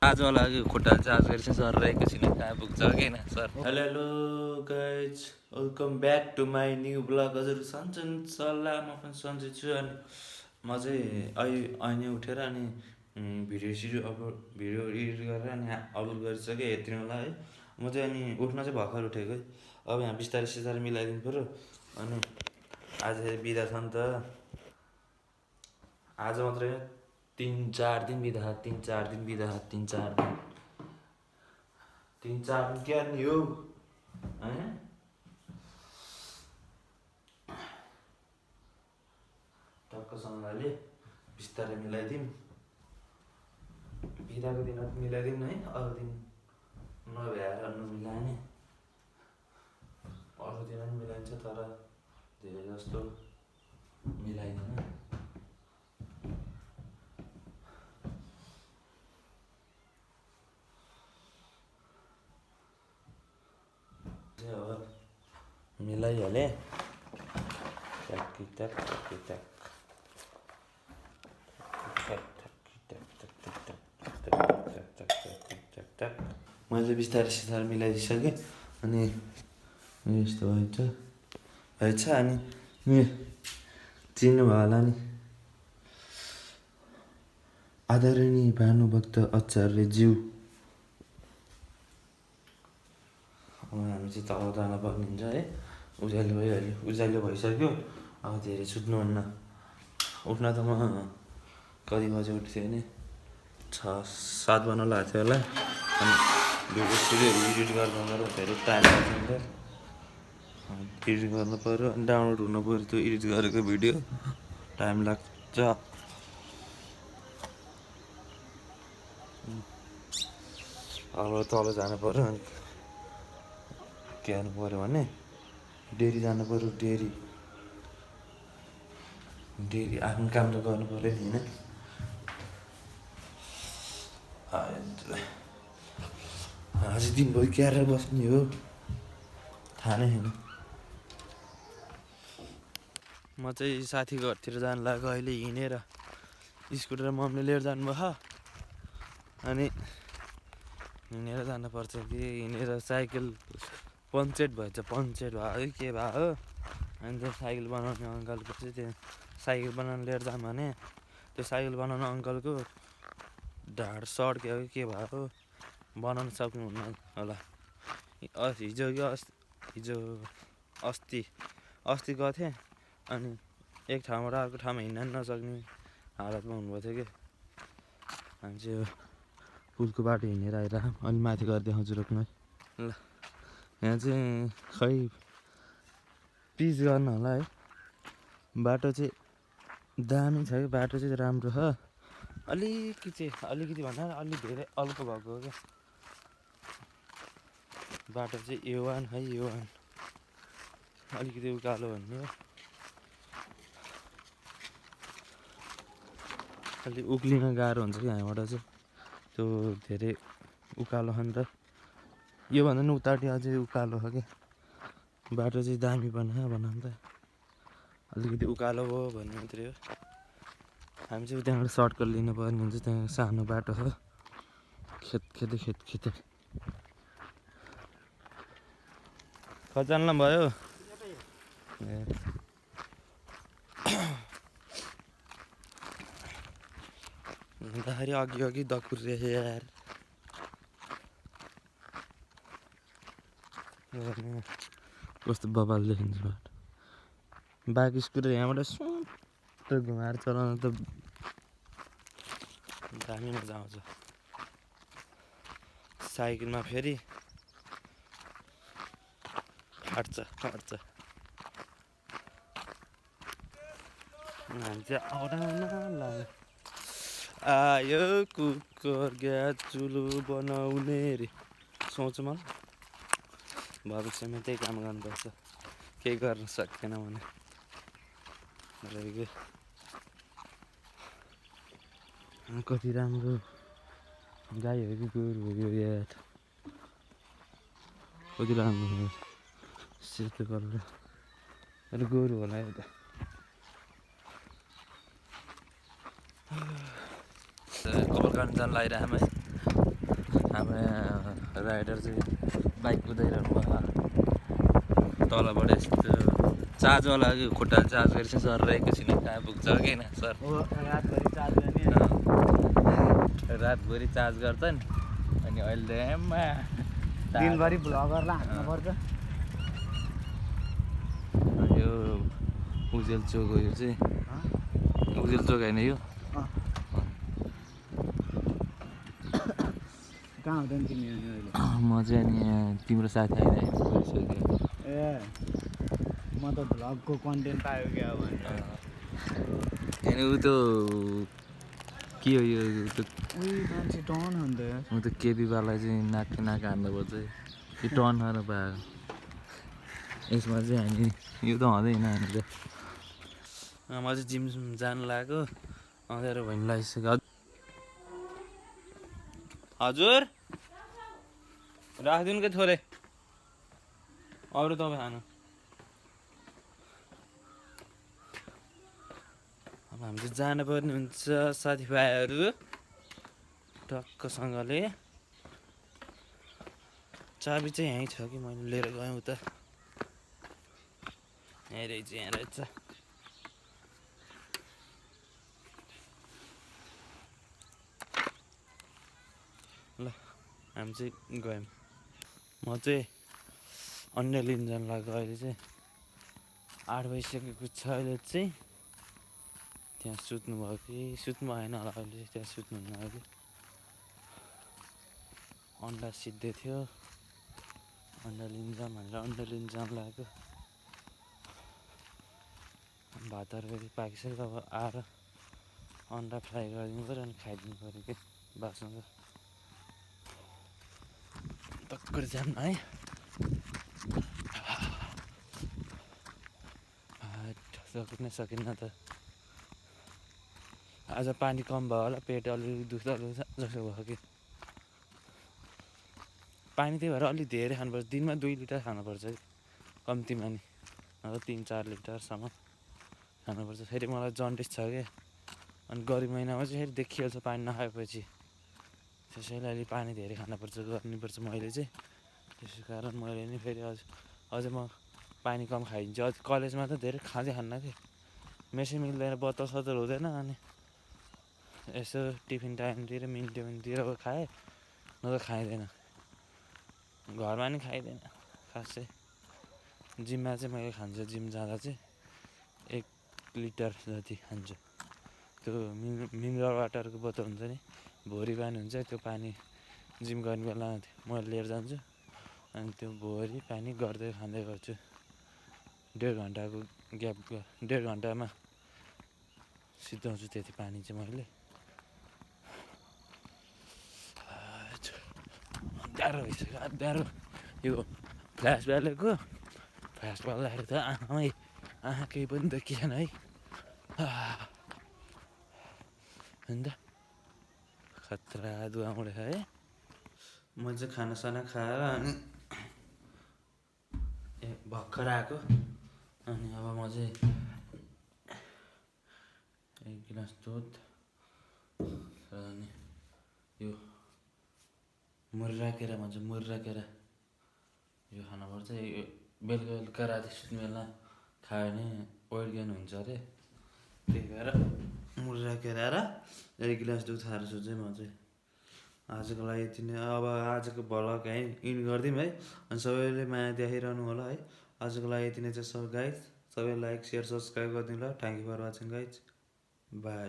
आजवाला खुट्टा चार्ज गरेर सर एकैछिन कहाँ पुग्छ कि sir. Hello guys, welcome back to my new blog. हजुर सन्चै सल्लाह, म पनि सन्चै छु। अनि म चाहिँ अहिले उठेर अनि भिडियो एडिट गरेर अनि अपलोड गरिसकेँ, हेरिदिनु होला है। म चाहिँ अनि उठ्न चाहिँ भर्खर उठेको है। अब यहाँ बिस्तारै मिलाइदिनु पऱ्यो। अनि आज बिदा छ नि त, आज मात्रै 3-4 दिन बिदा, 3-4 दिन बिदा, 3-4 दिन क्या नि हो होइन। टक्कसँगले बिस्तारै मिलाइदिउँ, बिदाको दिन मिलाइदिउँ है। अरू दिन नभ्याएर नमिलाने, अरू दिन पनि मिलाइन्छ तर धेरै जस्तो मिलाइँदैन। मिलाइहालेँ मैले बिस्तारै मिलाइदिइसकेँ। अनि यस्तो भएछ। अनि चिन्नुभयो होला नि, आदरणीय भानुभक्त आचार्यज्यू। अब हामी चाहिँ तल जान पर्ने हुन्छ है। उज्यालो भइसक्यो। अब धेरै सुत्नुहुन्न। उठ्न त म कति बजी उठ्थेँ भने 6-7 बज्न लागेको थियो होला। अनि भिडियोहरू एडिट गर्दा धेरै टाइम लाग्छ नि त, एडिट गर्नु पऱ्यो। अनि डाउनलोड हुनु पऱ्यो त्यो एडिट गरेको भिडियो, टाइम लाग्छ। अब तल जानु पऱ्यो। अनि के गर्नु पऱ्यो भने डेरी जानु पऱ्यो। डेरी आफ्नो काम त गर्नु पऱ्यो नि होइन। आज दिनभरि क्यारेर बस्ने हो, थाहा नै छैन। म चाहिँ साथी घरतिर जानु लाग्यो अहिले हिँडेर। स्कुटर मम्मीले लिएर जानुभयो। अनि हिँडेर जानुपर्छ कि हिँडेर साइकल पङ्चर भयो के भयो। अनि त्यो साइकल बनाउने अङ्कलको चाहिँ त्यो साइकल बनाउनु लिएर जाऊँ भने त्यो साइकल बनाउने अङ्कलको ढाड सड्क्यो के भयो, बनाउनु सक्नुहुन्न होला। अस्ति गएको थिएँ। अनि एक ठाउँबाट अर्को ठाउँमा हिँड्न पनि नसक्ने हालतमा हुनुभएको थियो कि। हामी चाहिँ पुलको बाटो हिँडेर आइरहेको। अनि माथि गएर देखाउँछु रोक्नु है ल। यहाँ चाहिँ खै पिच गर्नु होला है। बाटो चाहिँ दामी छ कि, बाटो चाहिँ राम्रो छ। अलिकति भन्दा अलिक धेरै अल्प भएको हो क्या। बाटो चाहिँ A1 है, A1 अलिकति उकालो भन्ने हो। अलि उक्लिन गाह्रो हुन्छ कि यहाँबाट चाहिँ, त्यो धेरै उकालो छ नि त। योभन्दा पनि उतापट्टि अझै उकालो छ क्या। बाटो चाहिँ दामी बनाउनु त, अलिकति उकालो हो भन्ने मात्रै हो। हामी चाहिँ त्यहाँबाट सर्टकट लिनुपर्ने हुन्छ। त्यहाँ सानो बाटो छ, खेत खजान्ला भयो। हिँड्दाखेरि अघि दकुर रहेछ यार। कस्तो बबाल देखिन्छ बाटो। बाइक स्कुटर यहाँबाट सुट घुमाएर चलाउनु त दामी मजा आउँछ। साइकलमा फेरि फाट्छ। हामी चाहिँ आयो कुकर ग्यास चुलो बनाउने रे। सोच म भविष्यमा त्यही काम गर्नुपर्छ, केही गर्न सकेन भने। कति राम्रो गाई हो कि गोरु हो यो यार, कति राम्रो सेतो कलर गोरु होला यो त। कपाल काट्नु जानु लागिरहेको है। हाम्रो राइडर चाहिँ बाइक कुदाइरहनु भयो तलबाट यस्तो चार्जवाला खुट्टा चार्ज गरेर चाहिँ सर एकैछिन कहाँ पुग्छ कि न सर रातभरि चार्ज गर्ने रातभरि चार्ज गर्छन् अनि अहिले दिनभरि भ्लगरलाई हान्नुपर्छ यो उजेल चोक हो यो चाहिँ उजेल चोक होइन यो कहाँ हुँदैन तिमी अहिले म चाहिँ अनि यहाँ तिम्रो साथी आइरहेको गरिसक्यो ए म त भ्लगको कन्टेन्ट पायो क्या अब अनि ऊ त के हो यो मान्छे टर्न अन्त ऊ त केपीबालाई चाहिँ नाक हान्नुपर्छ यो टर्नहरू पायो यसमा चाहिँ हामी यो त हुँदैन हामी त म चाहिँ जिम जानु लाग्यो अँध्यारो भइनु लागिसक्यो हजुर राखिदिनु कि थोरै अरू तपाईँ खानु अब हामी चाहिँ जानुपर्ने हुन्छ साथीभाइहरू टक्कसँगले चाबी चाहिँ यहीँ छ कि मैले लिएर गएँ उता यहीँ रहेछ यहाँ रहेछ ल हामी चाहिँ गयौँ म चाहिँ अन्य लिन जानु लाग्यो अहिले चाहिँ 8 बजिसकेको छ अहिले चाहिँ त्यहाँ सुत्नु भयो कि सुत्नु भएन होला अहिले त्यहाँ सुत्नु हुनु अघि अन्डा सिद्धै थियो अन्डा लिन जाऊँ भनेर अन्डा लिन जानु लाग्यो भातहरू फेरि पाकिसक्यो अब आएर अन्डा फ्राई गरिदिनु पऱ्यो अनि खाइदिनु पऱ्यो कि बाँच्नु टक्कर जाम है सकिन सकिन्न त आज पानी कम भयो होला पेट अलिअलि दुख्दा जस्तो भयो कि पानी त्यही भएर अलिक धेरै खानुपर्छ दिनमा 2 लिटर खानुपर्छ कम्तीमा नि नभए 3-4 लिटरसम्म खानुपर्छ फेरि मलाई जन्डिस छ क्या अनि गर्मी महिनामा चाहिँ फेरि देखिहाल्छ पानी नखाएपछि त्यसैले अलि पानी धेरै खानुपर्छ गर्नुपर्छ मैले चाहिँ त्यसै कारण मैले नि फेरि अझै म पानी कम खाइदिन्छु अझ कलेजमा त धेरै खान्न कि मेसै मिल्दैन बोतल सतल हुँदैन अनि यसो टिफिन टाइमतिर मिन्टोतिर खाएँ न त खाइँदैन घरमा नि खाइँदैन खासै जिममा चाहिँ मैले खान्छु जिम जाँदा चाहिँ 1 लिटर जति खान्छु त्यो मिनरल वाटरको बोतल हुन्छ नि भोरी पानी हुन्छ त्यो पानी जिम गर्ने बेला म लिएर जान्छु अनि त्यो भोरी पानी गर्दै खाँदै गर्छु 1.5 घन्टाको ग्याप 1.5 घन्टामा सिद्धाउँछु त्यति पानी चाहिँ मैले गाह्रो भइसक्यो गाह्रो यो फ्ल्यास बालेको फ्ल्यास बाल्दाखेरि त आँखा केही पनि देखिएन है अन्त खतरा दुवा उडेछ है म चाहिँ खानासाना खाएर अनि भर्खर आएको अनि अब म चाहिँ 1 गिलास दुध अनि यो मुर्रा केरा भन्छ मुर्रा केरा यो खानुपर्छ यो बेलुका राति सुत्ने बेला खायो भने वेट गेन हुन्छ अरे त्यही भएर मुर्रा केरा र 1 गिलास दुध खाएर सुत्छु म चाहिँ आजको लागि यति नै अब आजको भ्लग है इन गरिदिउँ है अनि सबैले माया देखाइरहनु होला है आजको लागि यति नै छ सब गाइज सबै लाइक सेयर सब्सक्राइब गरिदिनु ल thank you for watching guys by